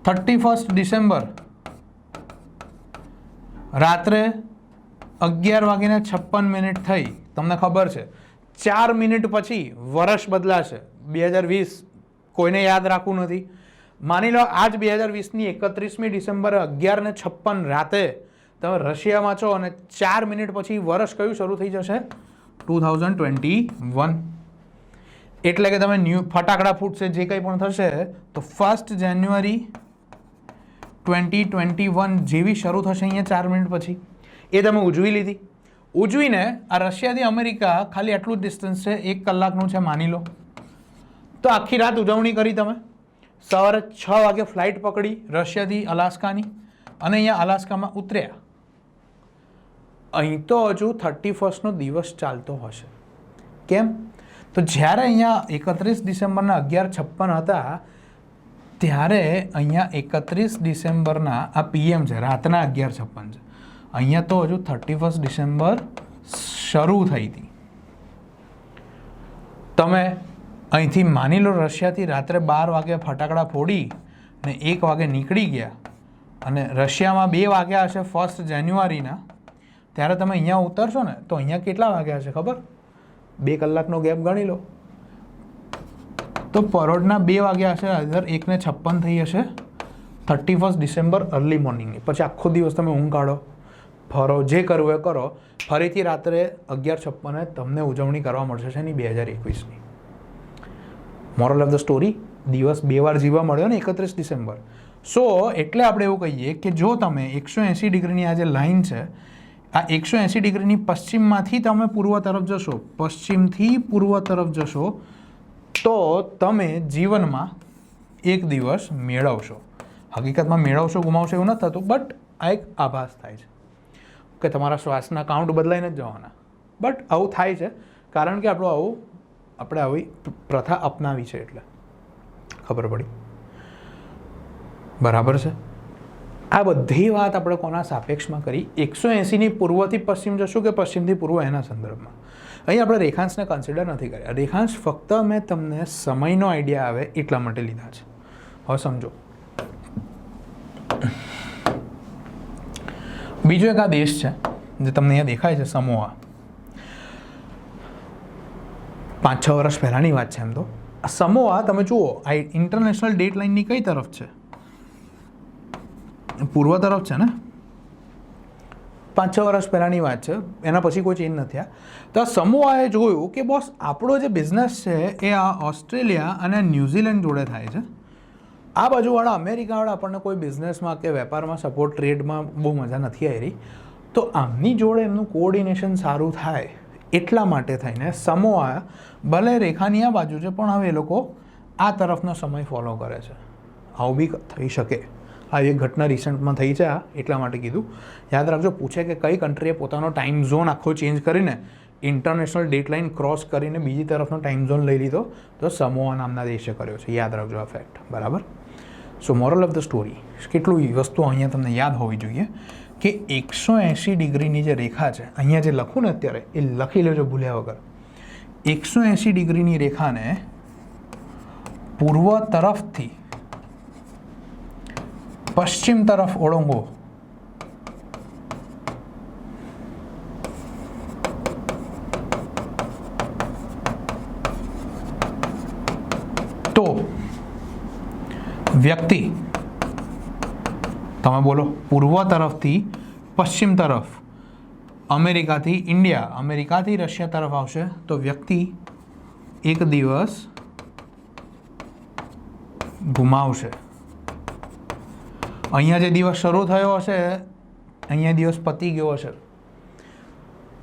31 ડિસેમ્બર રાત્રે 11:56 થઈ. તમને ખબર છે 4 મિનિટ પછી વર્ષ બદલાશે. 2020 કોઈને યાદ રાખવું નથી. માની લો આજ 2020ની 31મી ડિસેમ્બરે 11:56 રાતે તમે રશિયામાં છો અને 4 મિનિટ પછી વર્ષ કયું શરૂ થઈ જશે? 2021. એટલે કે તમે ફટાકડા ફૂટશે, જે કંઈ પણ થશે, તો 1 જાન્યુઆરી 2021 જેવી શરૂ થશે અહીંયા 4 મિનિટ પછી. એ તમે ઉજવી લીધી. ઉજવીને આ રશિયાથી અમેરિકા ખાલી આટલું જ ડિસ્ટન્સ છે, 1 કલાકનું છે માની લો. તો આખી રાત ઉજવણી કરી તમે. સવારે 6 વાગે ફ્લાઇટ પકડી રશિયાથી અલાસ્કાની, અને અહીંયા અલાસ્કામાં ઉતર્યા. અહીં તો હજુ 31નો દિવસ ચાલતો હશે. કેમ? તો જ્યારે અહીંયા 31 ડિસેમ્બરના 11:56 હતા, ત્યારે અહીંયા 31 ડિસેમ્બરના આ PM છે, રાતના 11:56 છે. અહીંયા તો હજુ 31 ડિસેમ્બર શરૂ થઈ હતી. તમે અહીંથી માની લો રશિયાથી રાત્રે 12 વાગે ફટાકડા ફોડી ને 1 વાગે નીકળી ગયા, અને રશિયામાં 2 વાગ્યા હશે 1 જાન્યુઆરીના, ત્યારે તમે અહીંયા ઉતરશો ને તો અહીંયા કેટલા વાગ્યા હશે ખબર? 2 કલાકનો ગેપ ગણી લો. તો પરોઢના 2 વાગ્યા હશે, અધર 1:56 થઈ હશે 31 ડિસેમ્બર અર્લી મોર્નિંગની. પછી આખો દિવસ તમે ઊંઘ કાઢો, ફરો, જે કરવું એ કરો. ફરીથી રાત્રે 11:56 તમને ઉજવણી કરવા મળશે છે એની 2021ની. મોરલ ઓફ ધ સ્ટોરી, દિવસ 2 વાર જીવવા મળ્યો ને 31 ડિસેમ્બર. સો એટલે આપણે એવું કહીએ કે જો તમે 180 ડિગ્રીની આ જે લાઈન છે, આ 180 ડિગ્રીની પશ્ચિમમાંથી તમે પૂર્વ તરફ જશો, પશ્ચિમથી પૂર્વ તરફ જશો, તો તમે જીવનમાં એક દિવસ મેળવશો. હકીકતમાં મેળવશો, ગુમાવશો એવું નથી થતું, બટ આ એક આભાસ થાય છે કે તમારા શ્વાસના કાઉન્ટ બદલાઈને જ જવાના. બટ આવું થાય છે કારણ કે આપણે આવી પ્રથા અપનાવી છે, એટલે ખબર પડી. બરાબર છે. આ બધી વાત આપણે કોના સાપેક્ષમાં કરી? 180ની પૂર્વથી પશ્ચિમ જશું કે પશ્ચિમથી પૂર્વ, એના સંદર્ભમાં. અહીં આપણે રેખાંશને કન્સિડર નથી કર્યા. રેખાંશ ફક્ત મેં તમને સમયનો આઈડિયા આવે એટલા માટે લીધા છે. હવે સમજો, બીજો એક આ દેશ છે જે તમને અહીંયા દેખાય છે, સમોઆ. 5-6 વર્ષ પહેલાંની વાત છે. એમ તો આ સમોઆ તમે જુઓ, આ ઇન્ટરનેશનલ ડેટ લાઇનની કઈ તરફ છે? પૂર્વ તરફ છે ને. 5-6 વર્ષ પહેલાંની વાત છે, એના પછી કોઈ ચેન્જ નથી થયા. તો આ સમોઆએ જોયું કે બોસ આપણો જે બિઝનેસ છે એ આ ઓસ્ટ્રેલિયા અને ન્યૂઝીલેન્ડ જોડે થાય છે. આ બાજુવાળા અમેરિકાવાળા આપણને કોઈ બિઝનેસમાં કે વેપારમાં સપોર્ટ, ટ્રેડમાં બહુ મજા નથી આવી રહી. તો આમની જોડે એમનું કોઓર્ડિનેશન સારું થાય એટલા માટે થઈને સમોઆ ભલે રેખાની આ બાજુ છે, પણ હવે એ લોકો આ તરફનો સમય ફોલો કરે છે. આવું બી થઈ શકે. આ એક ઘટના રિસન્ટમાં થઈ છે, એટલા માટે કીધું. યાદ રાખજો, પૂછે કે કઈ કન્ટ્રીએ પોતાનો ટાઈમ ઝોન આખો ચેન્જ કરીને ઇન્ટરનેશનલ ડેટલાઇન ક્રોસ કરીને બીજી તરફનો ટાઈમ ઝોન લઈ લીધો, તો સમોઆ નામના દેશે કર્યો છે. યાદ રાખજો આ ફેક્ટ. બરાબર. સો મોરલ ઓફ ધ સ્ટોરી, કેટલું વસ્તુ અહીંયા તમને યાદ હોવી જોઈએ કે 180 ડિગ્રીની જે રેખા છે, અહીંયા જે લખું ને અત્યારે એ લખી લેજો ભૂલ્યા વગર. 180 ડિગ્રીની રેખાને પૂર્વ તરફથી પશ્ચિમ તરફ ઓળંગો તો વ્યક્તિ, તમે બોલો, પૂર્વ તરફથી પશ્ચિમ તરફ, અમેરિકાથી ઇન્ડિયા, અમેરિકાથી રશિયા તરફ આવશે તો વ્યક્તિ એક દિવસ ગુમાવશે. અહીંયા જે દિવસ શરૂ થયો હશે, અહીંયા દિવસ પતી ગયો હશે.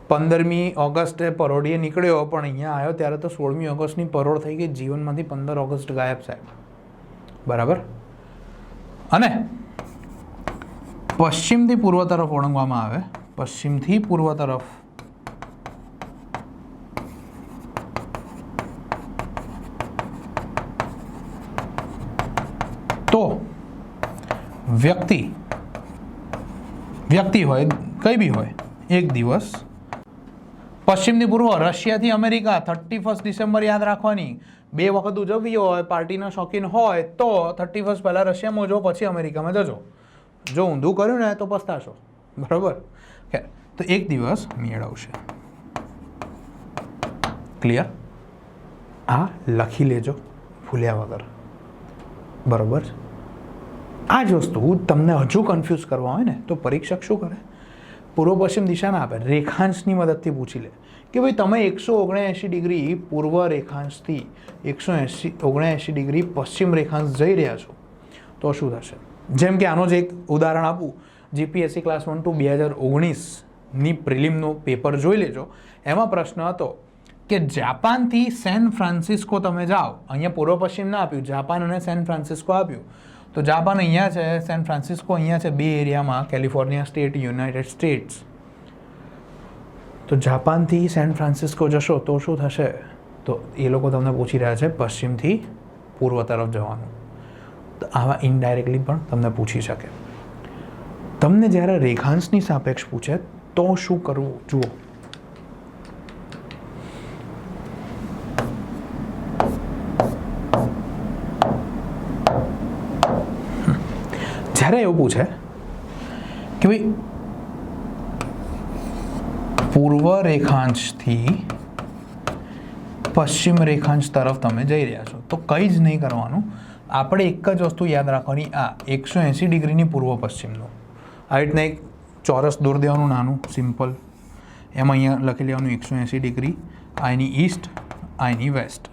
15મી ઓગસ્ટે પરોઢીએ નીકળ્યો, પણ અહીંયા આવ્યો ત્યારે તો 16મી ઓગસ્ટની પરોઢ થઈ ગઈ. જીવનમાંથી 15 ઓગસ્ટ ગાયબ, સાહેબ. બરાબર. અને પશ્ચિમથી પૂર્વ તરફ ઓળંગવામાં આવે, પશ્ચિમથી પૂર્વ તરફ તો વ્યક્તિ હોય, કઈ બી હોય, એક દિવસ પશ્ચિમથી પૂર્વ, રશિયાથી અમેરિકા 31 ડિસેમ્બર યાદ રાખવાની. 2 વખત ઉજવવી હોય, પાર્ટીના શોખીન હોય તો 31 પહેલાં રશિયામાં ઉજવો, પછી અમેરિકામાં જજો. જો ઊંધું કર્યું ને તો પસ્તાશો. બરાબર. તો એક દિવસ મેળવશે. ક્લિયર? આ લખી લેજો ભૂલ્યા વગર. બરાબર. આ જ વસ્તુ તમને હજુ કન્ફ્યુઝ કરવા હોય ને તો પરીક્ષક શું કરે? પૂર્વ પશ્ચિમ દિશા ના આપે, રેખાંશની મદદથી પૂછી લે કે ભાઈ તમે 179 ડિગ્રી પૂર્વ રેખાંશથી 179 ડિગ્રી પશ્ચિમ રેખાંશ જઈ રહ્યા છો તો શું થશે? જેમ કે આનો જ એક ઉદાહરણ આપું, જીપીએસસી ક્લાસ 1 ટુ 2019ની પ્રિલિમનો પેપર જોઈ લેજો. એમાં પ્રશ્ન હતો કે જાપાનથી સેન ફ્રાન્સિસ્કો તમે જાઓ, અહીંયા પૂર્વ પશ્ચિમ ના આપ્યું, જાપાન અને સેન ફ્રાન્સિસ્કો આપ્યું. તો જાપાન અહીંયા છે, સેન ફ્રાન્સિસ્કો અહીંયા છે, બે એરિયામાં, કેલિફોર્નિયા સ્ટેટ, યુનાઇટેડ સ્ટેટ્સ. તો જાપાનથી સેન ફ્રાન્સિસ્કો જશો તો શું થશે? તો એ લોકો તમને પૂછી રહ્યા છે પશ્ચિમથી પૂર્વ તરફ જવાનું. તો આવા ઇનડાયરેક્ટલી પણ તમને પૂછી શકે. તમને જ્યારે રેખાંશની સાપેક્ષ પૂછે તો શું કરવું જુઓ. જ્યારે એવું પૂછે કે ભાઈ પૂર્વ રેખાંશથી પશ્ચિમ રેખાંશ તરફ તમે જઈ રહ્યા છો તો કંઈ જ નહીં કરવાનું. આપણે એક જ વસ્તુ યાદ રાખવાની, આ 180 ડિગ્રીની પૂર્વ પશ્ચિમનું આ રીતના એક ચોરસ દોર દેવાનું નાનું સિમ્પલ. એમાં અહીંયા લખી લેવાનું 180 ડિગ્રી, આ એની ઈસ્ટ, આ એની વેસ્ટ.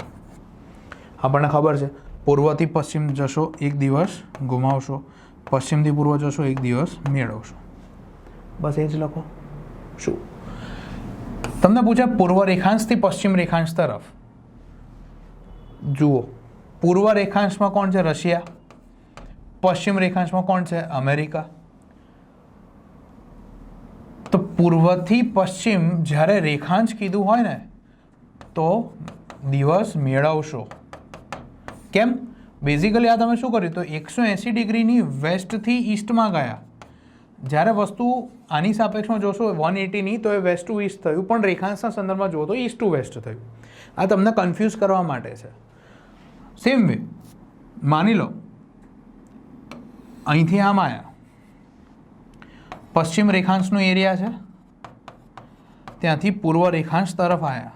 આપણને ખબર છે પૂર્વથી પશ્ચિમ જશો એક દિવસ ગુમાવશો, પશ્ચિમથી પૂર્વ જશો એક દિવસ મેળવશો. બસ એ જ લખો. શું તમને પૂછે પૂર્વ રેખાંશથી પશ્ચિમ રેખાંશ તરફ? જુઓ, પૂર્વ રેખાંશમાં કોણ છે? રશિયા. પશ્ચિમ રેખાંશમાં કોણ છે? અમેરિકા. તો પૂર્વથી પશ્ચિમ જ્યારે રેખાંશ કીધું હોય ને તો દિવસ મેળવશો. કેમ? બેઝિકલી આ તમે શું કર્યું? તો 180 ડિગ્રીની વેસ્ટથી ઈસ્ટમાં ગયા. જ્યારે વસ્તુ આની સાપેક્ષમાં જોશો 180ની તો એ વેસ્ટ ટુ ઈસ્ટ થયું, પણ રેખાંશના સંદર્ભમાં જુઓ તો ઈસ્ટ ટુ વેસ્ટ થયું. આ તમને કન્ફ્યુઝ કરવા માટે છે. સેમ વે માની લો અહીંથી આમ આવ્યા, પશ્ચિમ રેખાંશનો એરિયા છે, ત્યાંથી પૂર્વ રેખાંશ તરફ આવ્યા.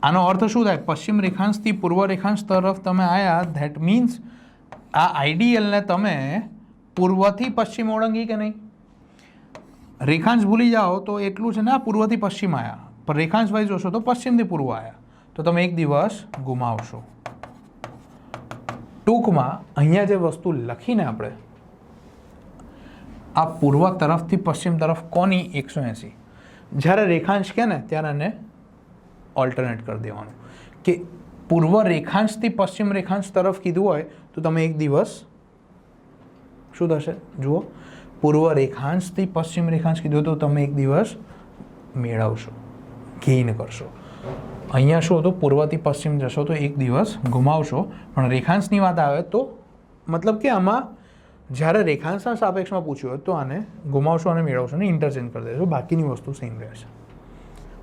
આનો અર્થ શું થાય? પશ્ચિમ રેખાંશથી પૂર્વ રેખાંશ તરફ તમે આવ્યા, ધેટ મીન્સ આ આઈડિયલને તમે પૂર્વથી પશ્ચિમ ઓળંગી કે નહીં? રેખાંશ ભૂલી જાઓ તો એટલું છે ને, આ પૂર્વથી પશ્ચિમ આવ્યા, પણ રેખાંશ વાઇઝ જોશો તો પશ્ચિમથી પૂર્વ આવ્યા, તો તમે એક દિવસ ગુમાવશો. ટૂંકમાં અહીંયા જે વસ્તુ લખીને આપણે આ પૂર્વ તરફથી પશ્ચિમ તરફ કોની 180, જ્યારે રેખાંશ કહે ને ત્યારે એને ઓલ્ટરનેટ કરી દેવાનું કે પૂર્વ રેખાંશથી પશ્ચિમ રેખાંશ તરફ કીધું હોય તો તમે એક દિવસ શું થશે? જુઓ, પૂર્વ રેખાંશથી પશ્ચિમ રેખાંશ કીધું તો તમે એક દિવસ મેળવશો, ગેઇન કરશો. અહીંયા શું હતું? પૂર્વથી પશ્ચિમ જશો તો એક દિવસ ગુમાવશો, પણ રેખાંશની વાત આવે તો મતલબ કે આમાં જ્યારે રેખાંશના સાપેક્ષમાં પૂછ્યું હોય તો આને ગુમાવશો અને મેળવશો ને ઇન્ટરચેન્જ કરી દેશો, બાકીની વસ્તુ સેમ રહેશે.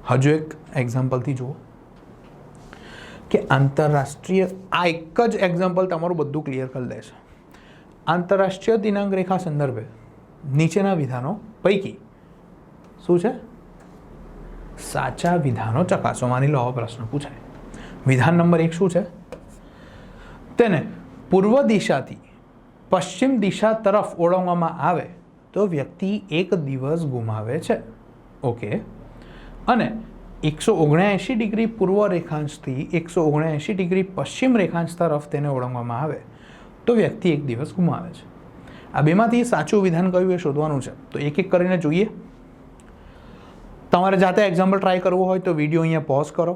હજુ એક એક્ઝામ્પલથી જુઓ કે આંતરરાષ્ટ્રીય, આ એક જ એક્ઝામ્પલ તમારું બધું ક્લિયર કરી દેશે. આંતરરાષ્ટ્રીય દિનાંક રેખા સંદર્ભે નીચેના વિધાનો પૈકી શું છે? સાચા વિધાનો ચકાસો. માની લો આવો પ્રશ્ન પૂછાય. વિધાન નંબર 1 શું છે? તેને પૂર્વ દિશાથી પશ્ચિમ દિશા તરફ ઓળંગવામાં આવે તો વ્યક્તિ એક દિવસ ગુમાવે છે. ઓકે. અને 179 ડિગ્રી પૂર્વ રેખાંશથી 179 ડિગ્રી પશ્ચિમ રેખાંશ તરફ તેને ઓળંગવામાં આવે તો વ્યક્તિ એક દિવસ ગુમાવે છે. આ બેમાંથી સાચું વિધાન કયું એ શોધવાનું છે. તો એક એક કરીને જોઈએ. તમારે જાતે એક્ઝામ્પલ ટ્રાય કરવું હોય તો વિડીયો અહીંયા પોઝ કરો,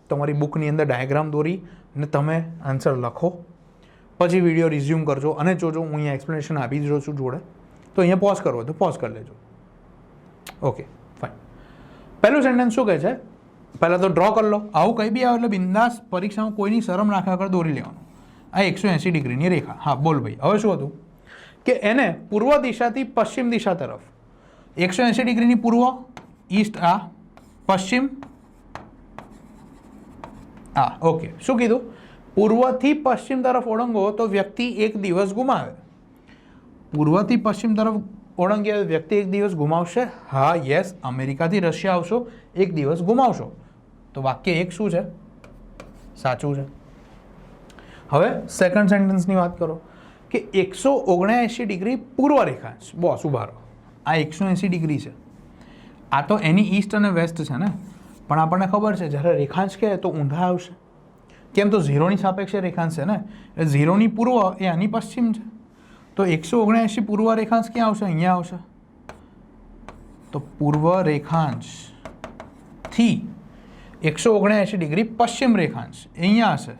તમારી બુકની અંદર ડાયાગ્રામ દોરી અને તમે આન્સર લખો, પછી વિડીયો રિઝ્યુમ કરજો અને જોજો હું અહીંયા એક્સપ્લેનેશન આપી જ રહ્યો છું જોડે. તો અહીંયા પોઝ કરવો તો પોઝ કરી લેજો. Okay fine. પહેલું સેન્ટેન્સ શું કહે છે? પહેલાં તો ડ્રો કરી લો. આવું કંઈ બી આવે એટલે બિંદાસ પરીક્ષામાં કોઈની શરમ રાખ્યા આગળ દોરી લેવાનું. આ 180 ડિગ્રીની રેખા. હા બોલ ભાઈ, હવે શું હતું કે એને પૂર્વ દિશાથી પશ્ચિમ દિશા તરફ 180 ડિગ્રીની પૂર્વ ઈસ્ટ, આ પશ્ચિમ આ. ઓકે, શું કીધું? પૂર્વથી પશ્ચિમ તરફ ઓળંગો તો વ્યક્તિ એક દિવસ ગુમાવે. પૂર્વથી પશ્ચિમ તરફ ઓળંગ્યા વ્યક્તિ એક દિવસ ગુમાવશે. હા યસ, અમેરિકાથી રશિયા આવશો એક દિવસ ગુમાવશો. તો વાક્ય એક શું છે? સાચું છે. હવે સેકન્ડ સેન્ટેન્સની વાત કરો કે 179 ડિગ્રી પૂર્વ રેખાંશ. બોસ ઉભા રહો. આ 180 ડિગ્રી છે. આ તો એની ઈસ્ટ અને વેસ્ટ છે ને, પણ આપણને ખબર છે જ્યારે રેખાંશ કહે તો ઊંધા આવશે. કેમ? તો 0ની સાપેક્ષે રેખાંશ છે ને, એટલે 0ની પૂર્વ એ આની પશ્ચિમ છે. તો 179 પૂર્વ રેખાંશ ક્યાં આવશે? અહીંયા આવશે. તો પૂર્વ રેખાંશથી 179 ડિગ્રી પશ્ચિમ રેખાંશ અહીંયા હશે.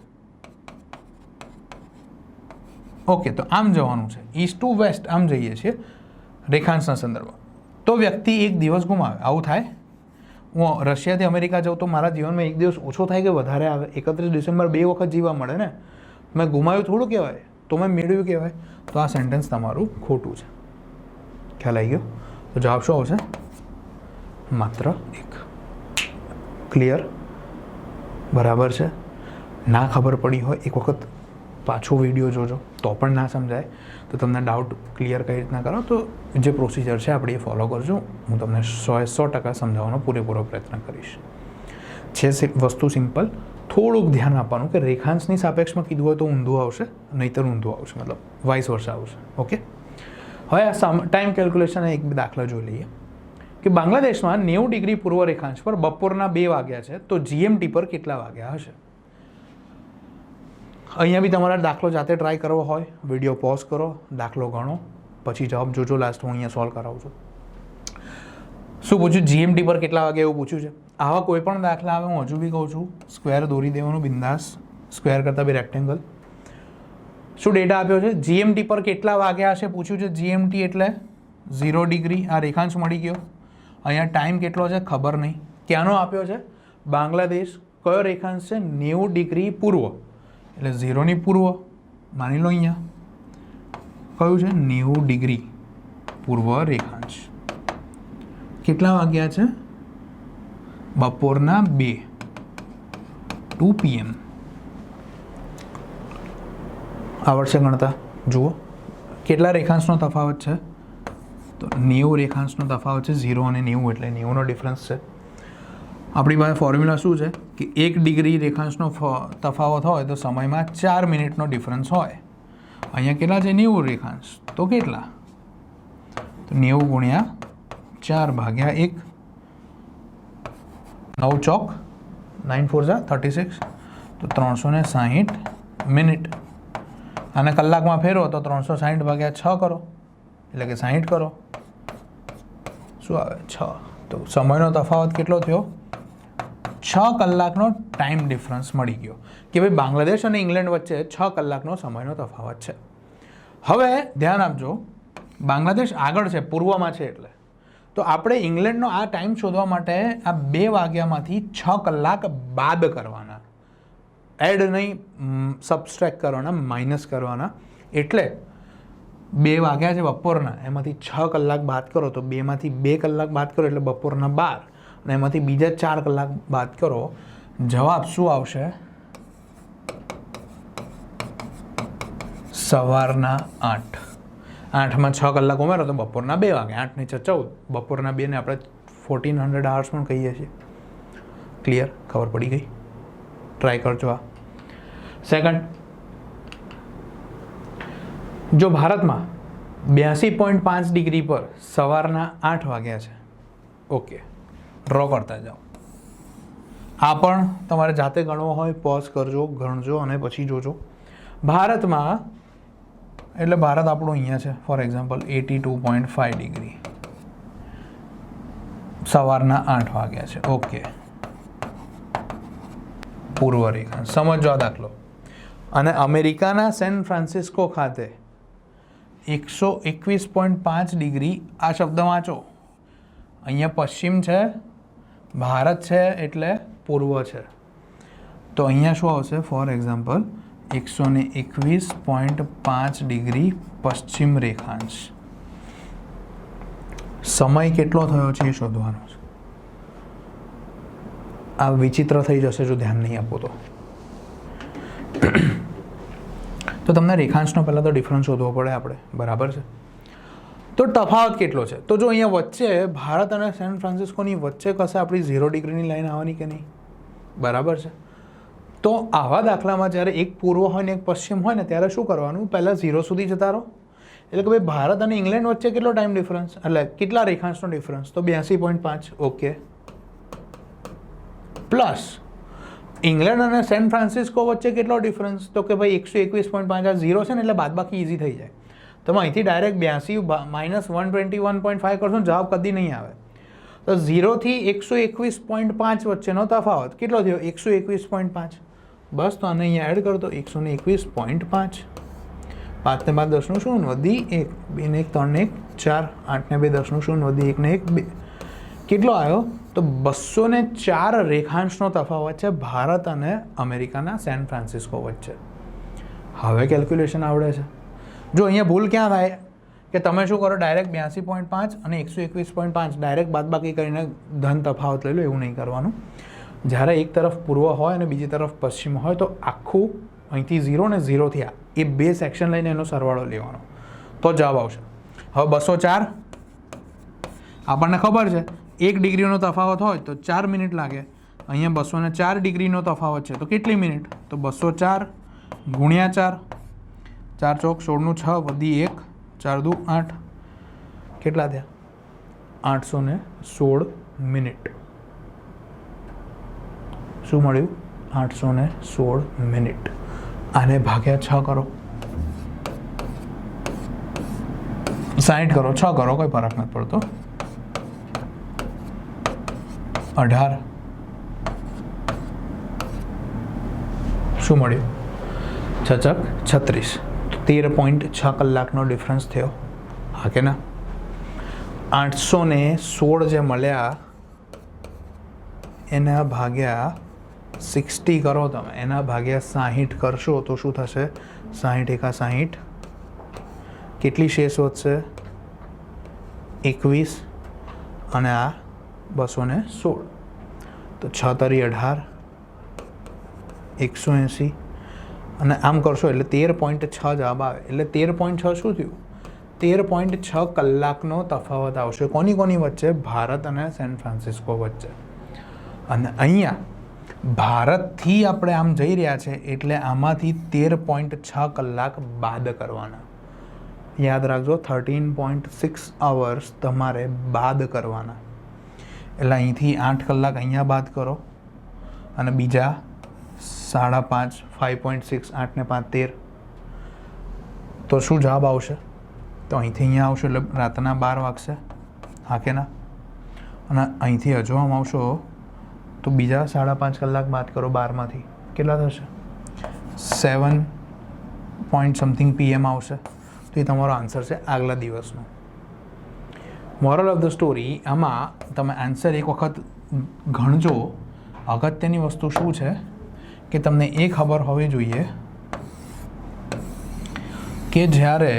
ઓકે, તો આમ જવાનું છે, ઈસ્ટ ટુ વેસ્ટ આમ જઈએ છીએ રેખાંશના સંદર્ભમાં. તો વ્યક્તિ એક દિવસ ગુમાવે. આવું થાય? હું રશિયાથી અમેરિકા જાઉં તો મારા જીવનમાં એક દિવસ ઓછો થાય કે વધારે આવે? 31 ડિસેમ્બર 2 વખત જીવવા મળે ને. મેં ગુમાવ્યું થોડું કહેવાય, તો મેં મેળવ્યું કહેવાય. તો આ સેન્ટેન્સ તમારું ખોટું છે. ખ્યાલ આવી ગયો? તો જવાબ શું આવશે? માત્ર 1. ક્લિયર? બરાબર છે. ના ખબર પડી હોય એક વખત પાછો વિડીયો જોજો, તો પણ ના સમજાય તો તમને ડાઉટ ક્લિયર કઈ રીતના કરો તો જે પ્રોસિજર છે આપણે એ ફોલો કરજો. હું તમને 100% સમજાવવાનો પૂરેપૂરો પ્રયત્ન કરીશ. છે વસ્તુ સિમ્પલ. થોડુંક ધ્યાન આપવાનું કે રેખાંશની સાપેક્ષમાં કીધું હોય તો ઊંધું આવશે, નહીંતર ઊંધું આવશે, મતલબ વાઇસ વર્ષા આવશે. ઓકે. હવે આ ટાઈમ કેલ્ક્યુલેશન એક દાખલા જોઈ લઈએ કે બાંગ્લાદેશમાં 90 ડિગ્રી પૂર્વ રેખાંશ પર બપોરના 2 વાગ્યા છે તો GMT પર કેટલા વાગ્યા હશે? અહીંયા બી તમારા દાખલો જાતે ટ્રાય કરવો હોય વિડીયો પોઝ કરો, દાખલો ગણો, પછી જવાબ જોજો. લાસ્ટ હું અહીંયા સોલ્વ કરાવું છું. શું પૂછ્યું? GMT પર કેટલા વાગે એવું પૂછ્યું છે. આવા કોઈ પણ દાખલા આવે હું હજુ બી કહું છું સ્ક્વેર દોરી દેવાનું બિંદાસ. સ્ક્વેર કરતાં બી રેક્ટેંગલ. શું ડેટા આપ્યો છે? GMT પર કેટલા વાગ્યા હશે પૂછ્યું છે. GMT એટલે 0 ડિગ્રી. આ રેખાંશ મળી ગયો. અહીંયા ટાઈમ કેટલો છે ખબર નહીં. ક્યાંનો આપ્યો છે? બાંગ્લાદેશ. કયો રેખાંશ છે? 90 ડિગ્રી પૂર્વ, એટલે 0ની પૂર્વ માની લો. અહીંયા કયું છે? 90 ડિગ્રી પૂર્વ રેખાંશ. કેટલા વાગ્યા છે? બપોરના 2 PM. આવડશે ગણતા? જુઓ કેટલા રેખાંશનો તફાવત છે. તો 90 રેખાંશનો તફાવત છે. 0 અને 90 એટલે 90નો ડિફરન્સ છે. આપણી પાસે ફોર્મ્યુલા શું છે કે 1 ડિગ્રી રેખાંશનો તફાવત હોય તો સમયમાં 4 મિનિટનો ડિફરન્સ હોય. અહીંયા કેટલા છે? 90 રેખાંશ. તો કેટલા? તો 90 ગુણ્યા 4 ભાગ્યા 1. 9 ચોક 9 4 જા 36. તો 360 મિનિટ. અને કલાકમાં ફેરવો તો 360 ભાગ્યા 6 કરો, એટલે કે 60 કરો. શું આવે? 6. તો સમયનો તફાવત કેટલો થયો? 6 કલાકનો ટાઈમ ડિફરન્સ મળી ગયો કે ભાઈ બાંગ્લાદેશ અને ઇંગ્લેન્ડ વચ્ચે 6 કલાકનો સમયનો તફાવત છે. હવે ધ્યાન આપજો, બાંગ્લાદેશ આગળ છે, પૂર્વમાં છે, એટલે તો આપણે ઇંગ્લેન્ડનો આ ટાઈમ શોધવા માટે આ 2 વાગ્યામાંથી 6 કલાક બાદ કરવાના. એડ નહીં, સબસ્ટ્રેક્ટ કરવાના, માઇનસ કરવાના. એટલે 2 વાગ્યા છે બપોરના, એમાંથી 6 કલાક બાદ કરો તો 2માંથી 2 કલાક બાદ કરો એટલે બપોરના 12, અને એમાંથી બીજા 4 કલાક બાદ કરો. જવાબ શું આવશે? સવારના 8, 8માં 6 કલાક ઉમેરો તો બપોરના 2 વાગે, 8 ને 6 14, બપોરના 2 ને આપણે 1400 hours પણ કહીએ છીએ. ક્લિયર? ખબર પડી ગઈ? ટ્રાય કરજો આ. સેકન્ડ, જો ભારતમાં 82.5 ડિગ્રી પર સવારના 8 વાગ્યા છે, ઓકે, ડ્રો કરતા જાઓ. આ પણ તમારે જાતે ગણવો હોય પોઝ કરજો, ગણજો અને પછી જોજો. ભારતમાં એટલે ભારત આપણું અહીંયા છે, ફોર એક્ઝામ્પલ 82.5 ડિગ્રી, સવારના 8 વાગ્યા છે, ઓકે, પૂર્વ રેખા. સમજો આ દાખલો. અને અમેરિકાના સેન ફ્રાન્સિસ્કો ખાતે 121.5 ડિગ્રી, આ શબ્દ વાંચો, અહીંયા પશ્ચિમ છે, ભારત છે એટલે પૂર્વ છે, તો અહીંયા શું આવશે? ફોર એક્ઝામ્પલ 121.5 ડિગ્રી પશ્ચિમ રેખાંશ. સમય કેટલો થયો છે એ શોધવાનો છે. આ વિચિત્ર થઈ જશે જો ધ્યાન નહીં આપો તો તમને રેખાંશનો પહેલાં તો ડિફરન્સ શોધવો પડે આપણે, બરાબર છે? તો તફાવત કેટલો છે? તો જો અહીંયા વચ્ચે ભારત અને સેન ફ્રાન્સિસ્કોની વચ્ચે કશે આપણી 0 ડિગ્રીની લાઈન આવવાની કે નહીં, બરાબર છે? તો આવા દાખલામાં જ્યારે એક પૂર્વ હોય ને એક પશ્ચિમ હોય ને ત્યારે શું કરવાનું? પહેલાં 0 સુધી જતા રહો. એટલે કે ભાઈ ભારત અને ઇંગ્લેન્ડ વચ્ચે કેટલો ટાઈમ ડિફરન્સ, એટલે કેટલા રેખાંશનો ડિફરન્સ? તો 82.5, ઓકે, પ્લસ ઇંગ્લેન્ડ અને સેન ફ્રાન્સિસ્કો વચ્ચે કેટલો ડિફરન્સ? તો કે ભાઈ 121.5, આ 0 છે ને એટલે બાદબાકી ઇઝી થઈ જાય. તમે અહીંથી ડાયરેક્ટ 82 - 121.5 કરશો ને જવાબ કદી નહીં આવે. તો 0 થી 121.5 વચ્ચેનો તફાવત કેટલો થયો? 121.5. બસ, તો આને અહીંયા એડ કરતો 121.5. 5 ને 5 10 નું શૂન્ય વધી 1, 2 ને 1 3 ને 1 4, 8 ને 2 10 નું શૂન્ય વધી 1 ને 1 2. કેટલો આવ્યો? તો 204 રેખાંશનો તફાવત છે ભારત અને અમેરિકાના સેન ફ્રાન્સિસ્કો વચ્ચે. હવે કેલ્ક્યુલેશન આવડે છે. જો અહીંયા ભૂલ ક્યાં થાય કે તમે શું કરો? ડાયરેક્ટ 82.5 અને 121.5 ડાયરેક્ટ બાદબાકી કરીને ધન તફાવત લઈ લો. એવું નહીં કરવાનું. જ્યારે એક તરફ પૂર્વ હોય અને બીજી તરફ પશ્ચિમ હોય તો આખું અહીંથી 0 ને 0થી એ બે સેક્શન લઈને એનો સરવાળો લેવાનો તો જવાબ આવશે. હવે 204 આપણને ખબર છે 1 ડિગ્રીનો તફાવત હોય તો 4 મિનિટ લાગે. અહીંયા 204 ડિગ્રીનો તફાવત છે તો કેટલી મિનિટ? તો 204 ગુણ્યા 4, 4 ચોક 16 નું 6 વધી 1, 4 દુ 8, કેટલા થયા? 816 મિનિટ. શું મળ્યું? 816 મિનિટ. આને ભાગ્યા 6 કરો, 60 કરો, 6 કરો, કોઈ ફરક નથી પડતો. 18. શું મળ્યું? 6 36. 13.6 કલાકનો ડિફરન્સ થયો, હા કે ના? 816 જે મળ્યા એના ભાગ્યા 60 કરો તમે, એના ભાગ્યા 60 કરશો તો શું થશે? 60 એકા 60, કેટલી શેષ વધશે? 21 અને આ 216, તો 6 તરી 18, 180 અને આમ કરશો એટલે 13.6 જવાબ આવે. એટલે 13.6 શું થયું? 13.6 કલાકનો તફાવત આવશે. કોની કોની વચ્ચે? ભારત અને સેન ફ્રાન્સિસ્કો વચ્ચે. અને અહીંયા ભારતથી આપણે આમ જઈ રહ્યા છે એટલે આમાંથી 13.6 કલાક બાદ કરવાના. યાદ રાખજો, 13.6 અવર્સ તમારે બાદ કરવાના. એટલે અહીંથી 8 કલાક અહીંયા બાદ કરો અને બીજા 5.5, 5.6, 8 ને 5 13, તો શું જવાબ આવશે? તો અહીંથી અહીંયા આવશો એટલે રાતના 12 વાગશે, હા કે ના? અને અહીંથી હજુ આમ આવશો તો બીજા 5.5 કલાક બાદ કરો 12માંથી, કેટલા થશે? 7 પોઈન્ટ સમથિંગ PM આવશે. તો એ તમારો આન્સર છે આગલા દિવસનો. મોરલ ઓફ ધ સ્ટોરી, આમાં તમે આન્સર એક વખત ગણજો. અગત્યની વસ્તુ શું છે કે તમને એ ખબર હોવી જોઈએ કે જ્યારે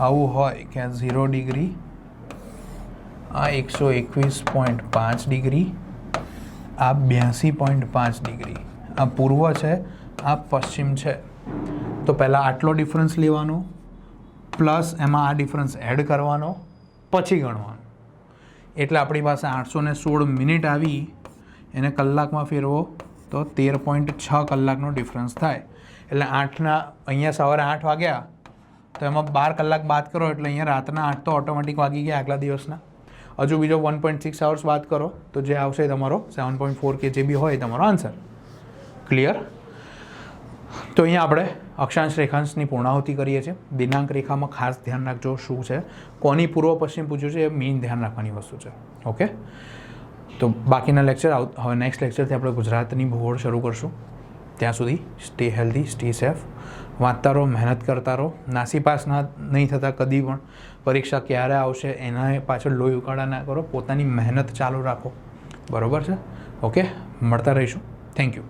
આવું હોય કે આ 0 ડિગ્રી, આ 121.5 ડિગ્રી, આ 82.5 ડિગ્રી, આ પૂર્વ છે, આ પશ્ચિમ છે, તો પહેલાં આટલો ડિફરન્સ લેવાનો પ્લસ એમાં આ ડિફરન્સ એડ કરવાનો પછી ગણવાનો. એટલે આપણી પાસે 816 મિનિટ આવી એને કલાકમાં ફેરવો તો 13.6 કલાકનો ડિફરન્સ થાય. એટલે 8ના અહીંયા સવારે 8 વાગ્યા તો એમાં 12 કલાક બાદ કરો એટલે અહીંયા રાતના 8 તો ઓટોમેટિક વાગી ગયા આગલા દિવસના. હજુ બીજો 1.6 અવર્સ બાદ કરો તો જે આવશે તમારો 7.4 કે જે બી હોય તમારો આન્સર. ક્લિયર? તો અહીંયા આપણે અક્ષાંશ રેખાંશની પૂર્ણાહુતિ કરીએ છીએ. દિનાંક રેખામાં ખાસ ધ્યાન રાખજો શું છે, કોની પૂર્વ પશ્ચિમ પૂછ્યું છે એ મેઇન ધ્યાન રાખવાની વસ્તુ છે. ઓકે, તો બાકીના લેક્ચર હવે નેક્સ્ટ લેક્ચરથી આપણે ગુજરાતની ભૂગોળ શરૂ કરશું. ત્યાં સુધી સ્ટે હેલ્ધી, સ્ટે સેફ, વાંચતા રહો, મહેનત કરતા રહો. નાસીપાસ નહીં થતા કદી પણ. પરીક્ષા ક્યારે આવશે એના પાછળ લોહી ઉકાળા ના કરો, પોતાની મહેનત ચાલુ રાખો. બરાબર છે? ઓકે, મળતા રહીશું. Thank you.